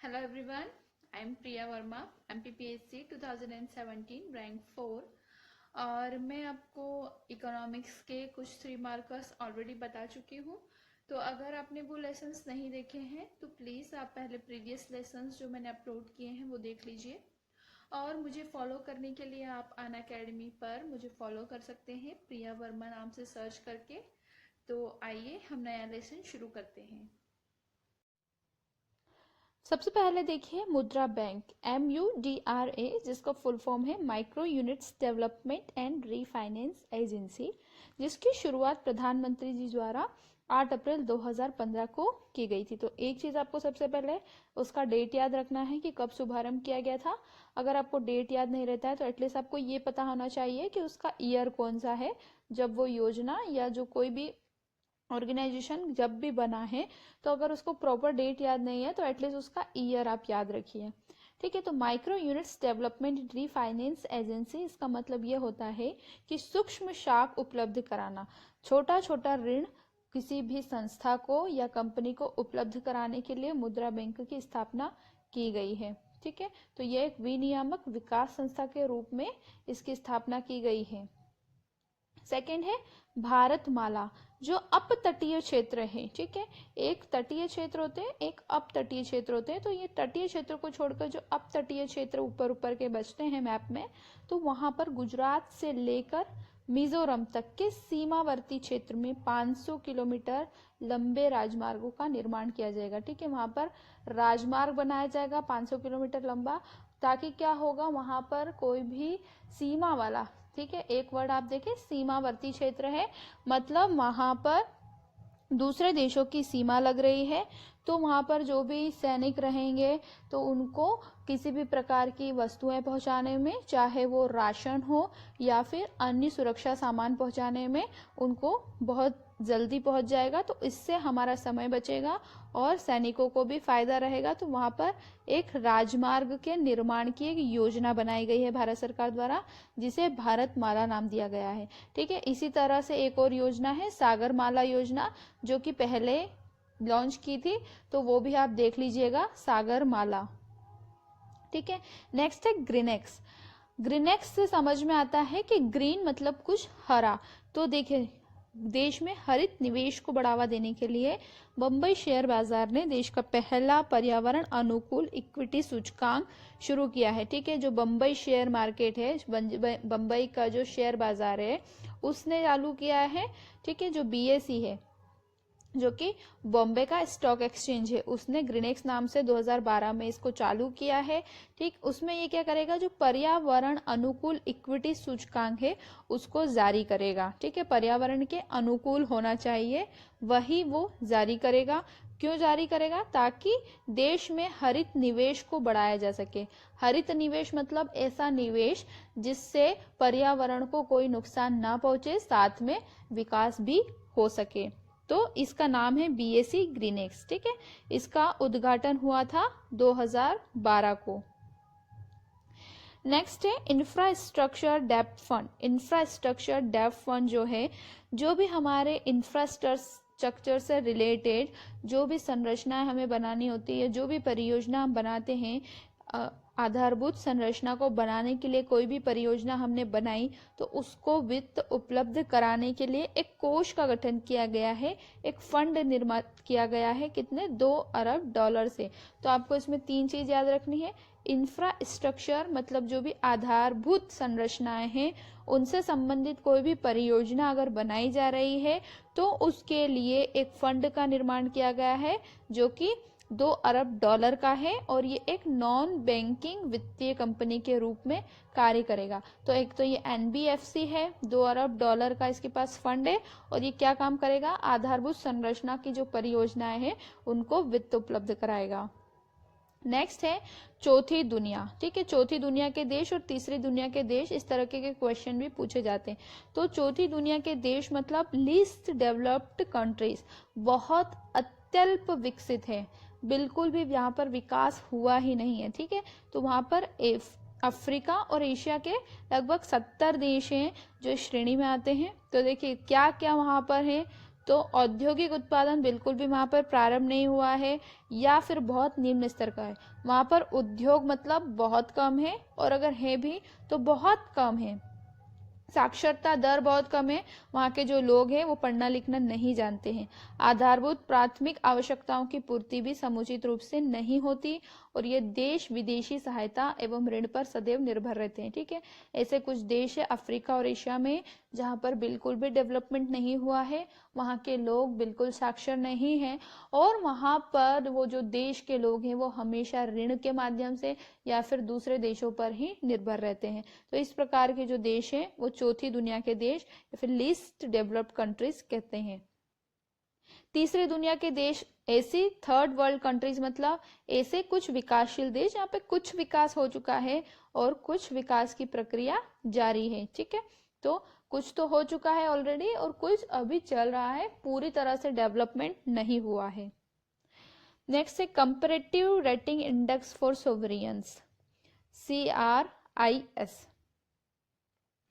Hello everyone, I am Priya Verma, MPPSC 2017 rank 4 और मैं आपको इकोनॉमिक्स के कुछ 3 मार्कर्स ऑलरेडी बता चुकी हूँ। तो अगर आपने वो लेसन्स नहीं देखे हैं तो प्लीज़ आप पहले प्रीवियस लेसन्स जो मैंने अपलोड किए हैं वो देख लीजिए। और मुझे फॉलो करने के लिए आप अनअकैडमी पर मुझे फॉलो कर सकते हैं प्रिया वर्मा नाम से सर्च करके। तो आइए हम नया लेसन शुरू करते हैं। सबसे पहले देखिए मुद्रा बैंक MUDRA, जिसका फुल फॉर्म है micro units development and refinance agency, जिसकी शुरुआत प्रधानमंत्री जी द्वारा 8 अप्रैल 2015 को की गई थी। तो एक चीज़ आपको सबसे पहले उसका डेट याद रखना है कि कब शुभारंभ किया गया था। अगर आपको डेट याद नहीं रहता है तो एटलीस्ट आपको ये पता होना चाहिए कि उसका ईयर कौन सा है जब वो योजना या जो कोई भी ऑर्गेनाइजेशन जब भी बना है। तो अगर उसको प्रॉपर डेट याद नहीं है तो एटलीस्ट उसका ईयर आप याद रखिए। ठीक है, तो micro units development refinance agency, इसका मतलब ये होता है कि सूक्ष्म शाख उपलब्ध कराना, छोटा छोटा ऋण किसी भी संस्था को या कंपनी को उपलब्ध कराने के लिए मुद्रा बैंक की स्थापना की गई है। ठीक है, तो यह एक विनियामक विकास संस्था के रूप में इसकी स्थापना की गई है। सेकेंड है भारतमाला, जो अपतटीय क्षेत्र है। ठीक है, एक तटीय क्षेत्र होते हैं, एक अपतटीय क्षेत्र होते हैं। तो ये तटीय क्षेत्र को छोड़कर जो अपतटीय क्षेत्र ऊपर ऊपर के बचते हैं मैप में, तो वहां पर गुजरात से लेकर मिजोरम तक के सीमावर्ती क्षेत्र में 500 किलोमीटर लंबे राजमार्गों का निर्माण किया जाएगा। ठीक है, वहां पर राजमार्ग बनाया जाएगा 500 किलोमीटर लंबा, ताकि क्या होगा, वहां पर कोई भी सीमा वाला, ठीक है, एक वर्ड आप देखें, सीमावर्ती क्षेत्र है, मतलब वहां पर दूसरे देशों की सीमा लग रही है। तो वहां पर जो भी सैनिक रहेंगे तो उनको किसी भी प्रकार की वस्तुएं पहुंचाने में, चाहे वो राशन हो या फिर अन्य सुरक्षा सामान पहुंचाने में, उनको बहुत जल्दी पहुंच जाएगा। तो इससे हमारा समय बचेगा और सैनिकों को भी फायदा रहेगा। तो वहां पर एक राजमार्ग के निर्माण की एक योजना बनाई गई है भारत सरकार द्वारा, जिसे भारतमाला नाम दिया गया है। ठीक है, इसी तरह से एक और योजना है सागरमाला योजना, जो कि पहले लॉन्च की थी, तो वो भी आप देख लीजिएगा, सागरमाला। ठीक है, नेक्स्ट है ग्रीनेक्स। ग्रीनेक्स से समझ में आता है कि ग्रीन मतलब कुछ हरा। तो देखिए, देश में हरित निवेश को बढ़ावा देने के लिए बंबई शेयर बाजार ने देश का पहला पर्यावरण अनुकूल इक्विटी सूचकांक शुरू किया है। ठीक है, जो बंबई शेयर मार्केट है, बंबई का जो शेयर बाजार है, उसने चालू किया है। ठीक है, जो BSE है, जो कि बॉम्बे का स्टॉक एक्सचेंज है, उसने ग्रीनेक्स नाम से 2012 में इसको चालू किया है। ठीक, उसमें ये क्या करेगा, जो पर्यावरण अनुकूल इक्विटी सूचकांक है उसको जारी करेगा। ठीक है, पर्यावरण के अनुकूल होना चाहिए, वही वो जारी करेगा। क्यों जारी करेगा? ताकि देश में हरित निवेश को बढ़ाया जा सके। हरित निवेश मतलब ऐसा निवेश जिससे पर्यावरण को कोई नुकसान ना पहुंचे, साथ में विकास भी हो सके। तो इसका नाम है BSE ग्रीनेक्स। ठीक है, इसका उद्घाटन हुआ था 2012 को। नेक्स्ट है infrastructure depth fund. Infrastructure depth fund जो है, जो भी हमारे इंफ्रास्ट्रक्चर से रिलेटेड जो भी संरचनाएं हमें बनानी होती है, जो भी परियोजना हम बनाते हैं, आधारभूत संरचना को बनाने के लिए कोई भी परियोजना हमने बनाई, तो उसको वित्त उपलब्ध कराने के लिए एक कोष का गठन किया गया है, एक फंड निर्मित किया गया है। कितने? $2 अरब से। तो आपको इसमें 3 चीज याद रखनी है। इंफ्रास्ट्रक्चर मतलब जो भी आधारभूत संरचनाएं हैं, उनसे संबंधित कोई भी परियोजना अगर बनाई जा रही है तो उसके लिए एक फंड का निर्माण किया गया है, जो कि $2 अरब का है, और ये एक नॉन बैंकिंग वित्तीय कंपनी के रूप में कार्य करेगा। तो एक तो ये NBFC है, $2 अरब का इसके पास फंड है, और ये क्या काम करेगा? आधारभूत संरचना की जो परियोजनाएं हैं उनको वित्त उपलब्ध कराएगा। नेक्स्ट है चौथी दुनिया। ठीक है, चौथी दुनिया के देश और तीसरी दुनिया के देश, इस तरह के क्वेश्चन भी पूछे जाते हैं। तो चौथी दुनिया के देश मतलब लीस्ट डेवलप्ड कंट्रीज, बहुत अत्यल्प विकसित है, बिल्कुल भी यहाँ पर विकास हुआ ही नहीं है। ठीक है, तो वहां पर अफ्रीका और एशिया के लगभग 70 देश हैं जो इस श्रेणी में आते हैं। तो देखिए क्या क्या वहां पर है, तो औद्योगिक उत्पादन बिल्कुल भी वहाँ पर प्रारंभ नहीं हुआ है या फिर बहुत निम्न स्तर का है। वहाँ पर उद्योग मतलब बहुत कम है, और अगर है भी तो बहुत कम है। साक्षरता दर बहुत कम है, वहाँ के जो लोग हैं वो पढ़ना लिखना नहीं जानते हैं। आधारभूत प्राथमिक आवश्यकताओं की पूर्ति भी समुचित रूप से नहीं होती, और ये देश विदेशी सहायता एवं ऋण पर सदैव निर्भर रहते हैं। ठीक है, ऐसे कुछ देश है अफ्रीका और एशिया में जहाँ पर बिल्कुल भी डेवलपमेंट नहीं हुआ है, वहाँ के लोग बिल्कुल साक्षर नहीं हैं, और वहाँ पर वो जो देश के लोग हैं वो हमेशा ऋण के माध्यम से या फिर दूसरे देशों पर ही निर्भर रहते हैं। तो इस प्रकार के जो देश हैं वो चौथी दुनिया के देश या फिर लीस्ट डेवलप्ड कंट्रीज कहते हैं। तीसरे दुनिया के देश ऐसी थर्ड वर्ल्ड कंट्रीज मतलब ऐसे कुछ विकासशील देश जहाँ पे कुछ विकास हो चुका है और कुछ विकास की प्रक्रिया जारी है। ठीक है, तो कुछ तो हो चुका है ऑलरेडी और कुछ अभी चल रहा है, पूरी तरह से डेवलपमेंट नहीं हुआ है। नेक्स्ट है comparative rating index for sovereigns, CRIS।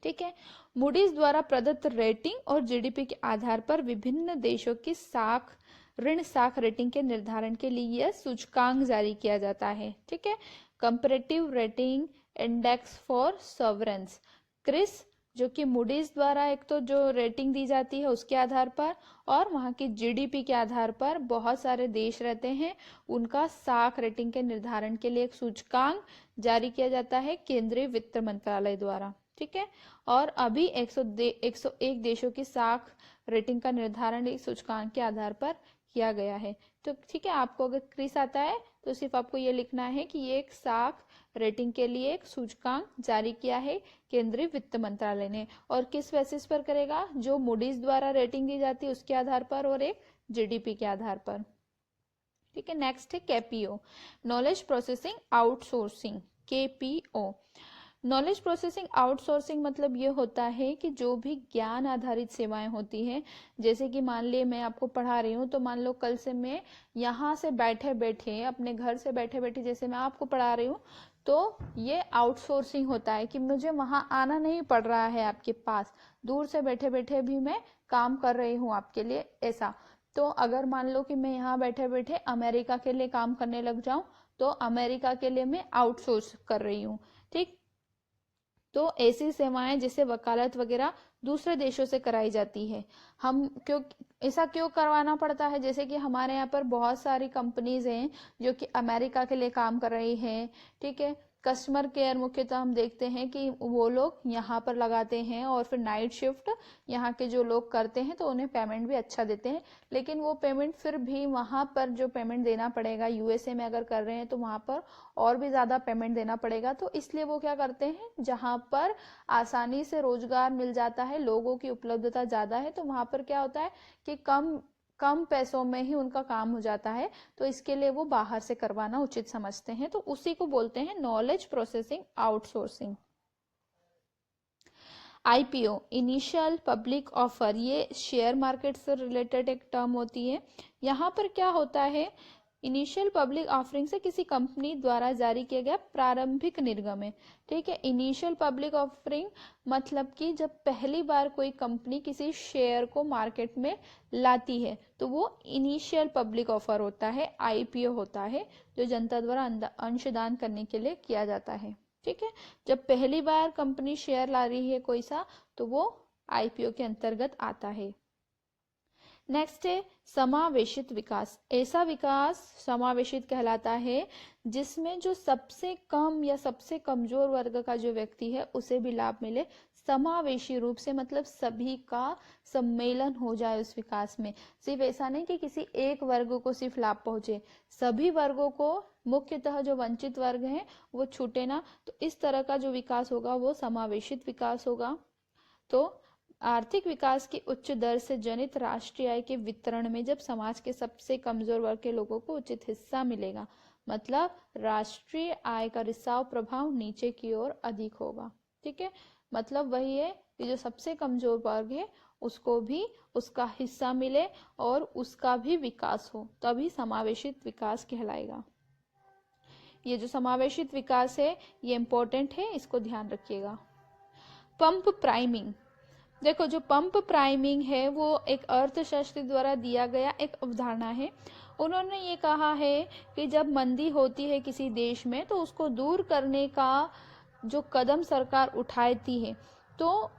ठीक है, मूडीज द्वारा प्रदत्त रेटिंग और जीडीपी के आधार पर विभिन्न देशों की ऋण साख रेटिंग के निर्धारण के लिए यह सूचकांक जारी किया जाता है। ठीक है, comparative rating index for sovereigns, CRIS, जो कि मूडीज द्वारा एक तो जो रेटिंग दी जाती है उसके आधार पर और वहाँ की जीडीपी के आधार पर बहुत सारे देश रहते हैं, उनका साख रेटिंग के निर्धारण के लिए एक सूचकांक जारी किया जाता है केंद्रीय वित्त मंत्रालय द्वारा। ठीक है, और अभी 101 देशों की साख रेटिंग का निर्धारण इस सूचकांक के आधार पर किया गया है। तो ठीक है, आपको अगर क्रिस आता है तो सिर्फ आपको ये लिखना है कि ये एक साख रेटिंग के लिए एक सूचकांक जारी किया है केंद्रीय वित्त मंत्रालय ने, और किस बेसिस पर करेगा, जो मूडीज द्वारा रेटिंग दी जाती है उसके आधार पर और एक जीडीपी के आधार पर। ठीक है, नेक्स्ट है KPO, knowledge processing outsourcing, KPO। Knowledge processing outsourcing मतलब ये होता है कि जो भी ज्ञान आधारित सेवाएं होती हैं, जैसे कि मान लिए मैं आपको पढ़ा रही हूँ, तो मान लो कल से मैं यहाँ से बैठे बैठे अपने घर से बैठे बैठे जैसे मैं आपको पढ़ा रही हूँ, तो ये आउटसोर्सिंग होता है कि मुझे वहाँ आना नहीं पड़ रहा है, आपके पास दूर से बैठे बैठे भी मैं काम कर रही हूँ आपके लिए, ऐसा। तो अगर मान लो कि मैं यहाँ बैठे बैठे अमेरिका के लिए काम करने लग जाऊं, तो अमेरिका के लिए मैं आउटसोर्स कर रही हूँ। ठीक, तो ऐसी सेवाएं जैसे वकालत वगैरह दूसरे देशों से कराई जाती है। हम ऐसा क्यों करवाना पड़ता है, जैसे कि हमारे यहाँ पर बहुत सारी कंपनीज हैं जो कि अमेरिका के लिए काम कर रही हैं। ठीक है, कस्टमर केयर मुख्यतः हम देखते हैं कि वो लोग यहाँ पर लगाते हैं और फिर नाइट शिफ्ट यहाँ के जो लोग करते हैं तो उन्हें पेमेंट भी अच्छा देते हैं, लेकिन वो पेमेंट फिर भी वहाँ पर जो पेमेंट देना पड़ेगा, यूएसए में अगर कर रहे हैं तो वहाँ पर और भी ज्यादा पेमेंट देना पड़ेगा। तो इसलिए वो क्या करते हैं, जहाँ पर आसानी से रोजगार मिल जाता है, लोगों की उपलब्धता ज्यादा है, तो वहां पर क्या होता है कि कम पैसों में ही उनका काम हो जाता है, तो इसके लिए वो बाहर से करवाना उचित समझते हैं। तो उसी को बोलते हैं knowledge processing outsourcing. IPO, initial public offer, ये शेयर मार्केट से रिलेटेड एक टर्म होती है। यहाँ पर क्या होता है, इनिशियल पब्लिक ऑफरिंग से किसी कंपनी द्वारा जारी किया गया प्रारंभिक निर्गम है। ठीक है, इनिशियल पब्लिक ऑफरिंग मतलब कि जब पहली बार कोई कंपनी किसी शेयर को मार्केट में लाती है तो वो इनिशियल पब्लिक ऑफर होता है, IPO होता है, जो जनता द्वारा अंशदान करने के लिए किया जाता है। ठीक है, जब पहली बार कंपनी शेयर ला रही है कोई सा, तो वो IPO के अंतर्गत आता है। नेक्स्ट है समावेशित विकास। ऐसा विकास समावेशित कहलाता है जिसमें जो सबसे कम या सबसे कमजोर वर्ग का जो व्यक्ति है उसे भी लाभ मिले, समावेशी रूप से, मतलब सभी का सम्मेलन हो जाए उस विकास में। सिर्फ ऐसा नहीं कि किसी एक वर्ग को सिर्फ लाभ पहुंचे, सभी वर्गों को, मुख्यतः जो वंचित वर्ग हैं वो छूटे ना। तो इस तरह का जो विकास होगा वो समावेशित विकास होगा। तो आर्थिक विकास की उच्च दर से जनित राष्ट्रीय आय के वितरण में जब समाज के सबसे कमजोर वर्ग के लोगों को उचित हिस्सा मिलेगा, मतलब राष्ट्रीय आय का रिसाव प्रभाव नीचे की ओर अधिक होगा। ठीक है, मतलब वही है कि जो सबसे कमजोर वर्ग है उसको भी उसका हिस्सा मिले और उसका भी विकास हो, तभी समावेशित विकास कहलाएगा। ये जो समावेशित विकास है ये इंपॉर्टेंट है, इसको ध्यान रखिएगा। पंप प्राइमिंग, देखो, जो पंप प्राइमिंग है वो एक अर्थशास्त्री द्वारा दिया गया एक अवधारणा है। उन्होंने ये कहा है कि जब मंदी होती है किसी देश में तो उसको दूर करने का जो कदम सरकार उठाती है, तो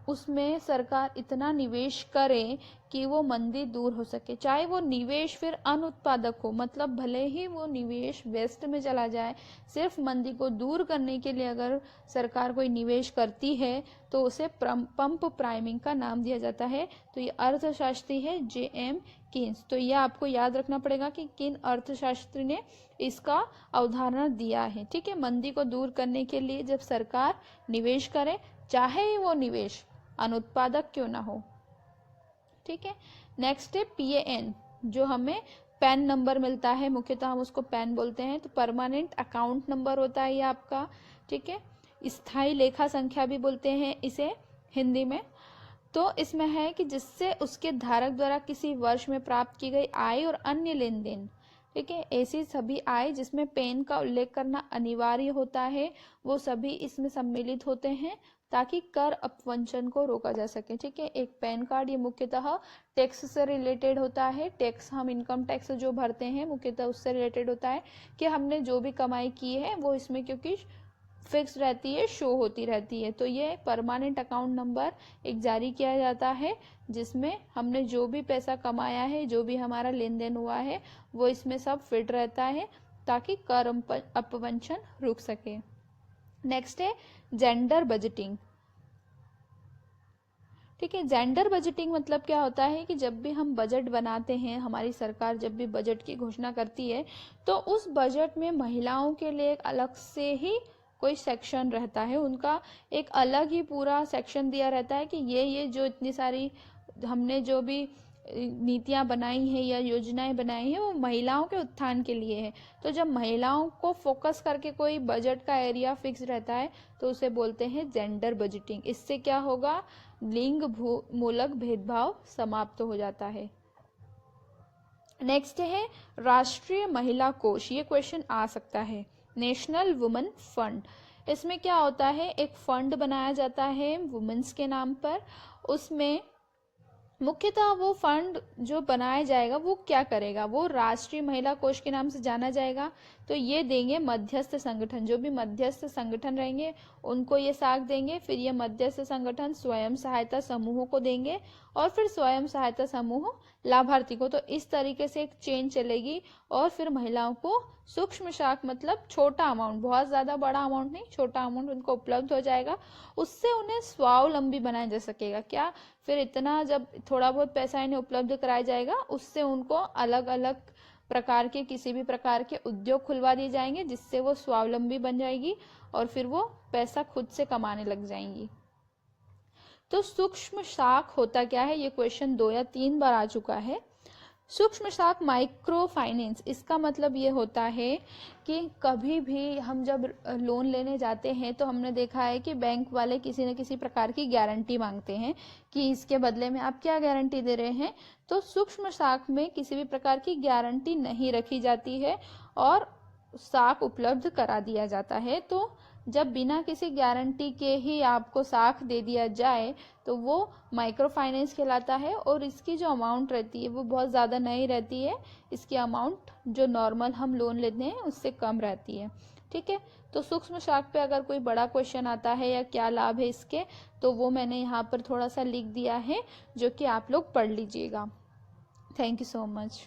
उसमें सरकार इतना निवेश करे कि वो मंदी दूर हो सके। चाहे वो निवेश फिर अनुत्पादक हो, मतलब भले ही वो निवेश वेस्ट में चला जाए, सिर्फ मंदी को दूर करने के लिए अगर सरकार कोई निवेश करती है तो उसे पंप प्राइमिंग का नाम दिया जाता है। तो ये अर्थशास्त्री है J.M. कीन्स। तो यह आपको याद रखना पड़ेगा कि किन अर्थशास्त्री ने इसका अवधारणा दिया है। ठीक है, मंदी को दूर करने के लिए जब सरकार निवेश करे, चाहे वो निवेश अनुत्पादक क्यों ना हो। ठीक है, नेक्स्ट है PAN, जो हमें पैन नंबर मिलता है, मुख्यतः हम उसको पैन बोलते हैं। तो परमानेंट अकाउंट नंबर होता है ये आपका। ठीक है, स्थायी लेखा संख्या भी बोलते हैं इसे हिंदी में। तो इसमें है कि जिससे उसके धारक द्वारा किसी वर्ष में प्राप्त की गई आय और अन्य लेन देन, ठीक है, ऐसी सभी आय जिसमें पैन का उल्लेख करना अनिवार्य होता है, वो सभी इसमें सम्मिलित होते हैं ताकि कर अपवंचन को रोका जा सके। ठीक है, एक पैन कार्ड ये मुख्यतः टैक्स से रिलेटेड होता है। टैक्स, हम इनकम टैक्स जो भरते हैं मुख्यतः उससे रिलेटेड होता है कि हमने जो भी कमाई की है वो इसमें क्योंकि फिक्स रहती है, शो होती रहती है। तो ये परमानेंट अकाउंट नंबर एक जारी किया जाता है जिसमें हमने जो भी पैसा कमाया है, जो भी हमारा लेन देन हुआ है, वो इसमें सब फिट रहता है ताकि कर अपवंचन रुक सके। नेक्स्ट है जेंडर बजटिंग। ठीक है, जेंडर बजटिंग मतलब क्या होता है कि जब भी हम बजट बनाते हैं, हमारी सरकार जब भी बजट की घोषणा करती है, तो उस बजट में महिलाओं के लिए एक अलग से ही कोई सेक्शन रहता है, उनका एक अलग ही पूरा सेक्शन दिया रहता है कि ये जो इतनी सारी हमने जो भी नीतियां बनाई हैं या योजनाएं बनाई हैं वो महिलाओं के उत्थान के लिए है। तो जब महिलाओं को फोकस करके कोई बजट का एरिया फिक्स रहता है तो उसे बोलते हैं जेंडर बजटिंग। इससे क्या होगा, लिंग मूलक भेदभाव समाप्त हो जाता है। नेक्स्ट है राष्ट्रीय महिला कोष। ये क्वेश्चन आ सकता है, नेशनल वुमेन फंड। इसमें क्या होता है, एक फंड बनाया जाता है वुमेन्स के नाम पर। उसमें मुख्यतः वो फंड जो बनाया जाएगा वो क्या करेगा, वो राष्ट्रीय महिला कोष के नाम से जाना जाएगा। तो ये देंगे मध्यस्थ संगठन, जो भी मध्यस्थ संगठन रहेंगे उनको ये साख देंगे। फिर ये मध्यस्थ संगठन स्वयं सहायता समूहों को देंगे और फिर स्वयं सहायता समूह लाभार्थी को। तो इस तरीके से एक चेन चलेगी और फिर महिलाओं को सूक्ष्म साख, मतलब छोटा अमाउंट, बहुत ज्यादा बड़ा अमाउंट नहीं, छोटा अमाउंट उनको उपलब्ध हो जाएगा। उससे उन्हें स्वावलंबी बनाया जा सकेगा। क्या, फिर इतना जब थोड़ा बहुत पैसा इन्हें उपलब्ध कराया जाएगा, उससे उनको अलग अलग प्रकार के किसी भी प्रकार के उद्योग खुलवा दिए जाएंगे जिससे वो स्वावलंबी बन जाएगी और फिर वो पैसा खुद से कमाने लग जाएंगी। तो सूक्ष्म साख होता क्या है, ये क्वेश्चन 2 या 3 बार आ चुका है। सूक्ष्म साख माइक्रो फाइनेंस, इसका मतलब ये होता है कि कभी भी हम जब लोन लेने जाते हैं तो हमने देखा है कि बैंक वाले किसी न किसी प्रकार की गारंटी मांगते हैं कि इसके बदले में आप क्या गारंटी दे रहे हैं। तो सूक्ष्म साख में किसी भी प्रकार की गारंटी नहीं रखी जाती है और साख उपलब्ध करा दिया जाता है। तो जब बिना किसी गारंटी के ही आपको साख दे दिया जाए तो वो माइक्रो फाइनेंस कहलाता है और इसकी जो अमाउंट रहती है वो बहुत ज़्यादा नहीं रहती है। इसकी अमाउंट जो नॉर्मल हम लोन लेते हैं उससे कम रहती है। ठीक है, तो सूक्ष्म साख पे अगर कोई बड़ा क्वेश्चन आता है या क्या लाभ है इसके, तो वो मैंने यहाँ पर थोड़ा सा लिख दिया है जो कि आप लोग पढ़ लीजिएगा। Thank you so much.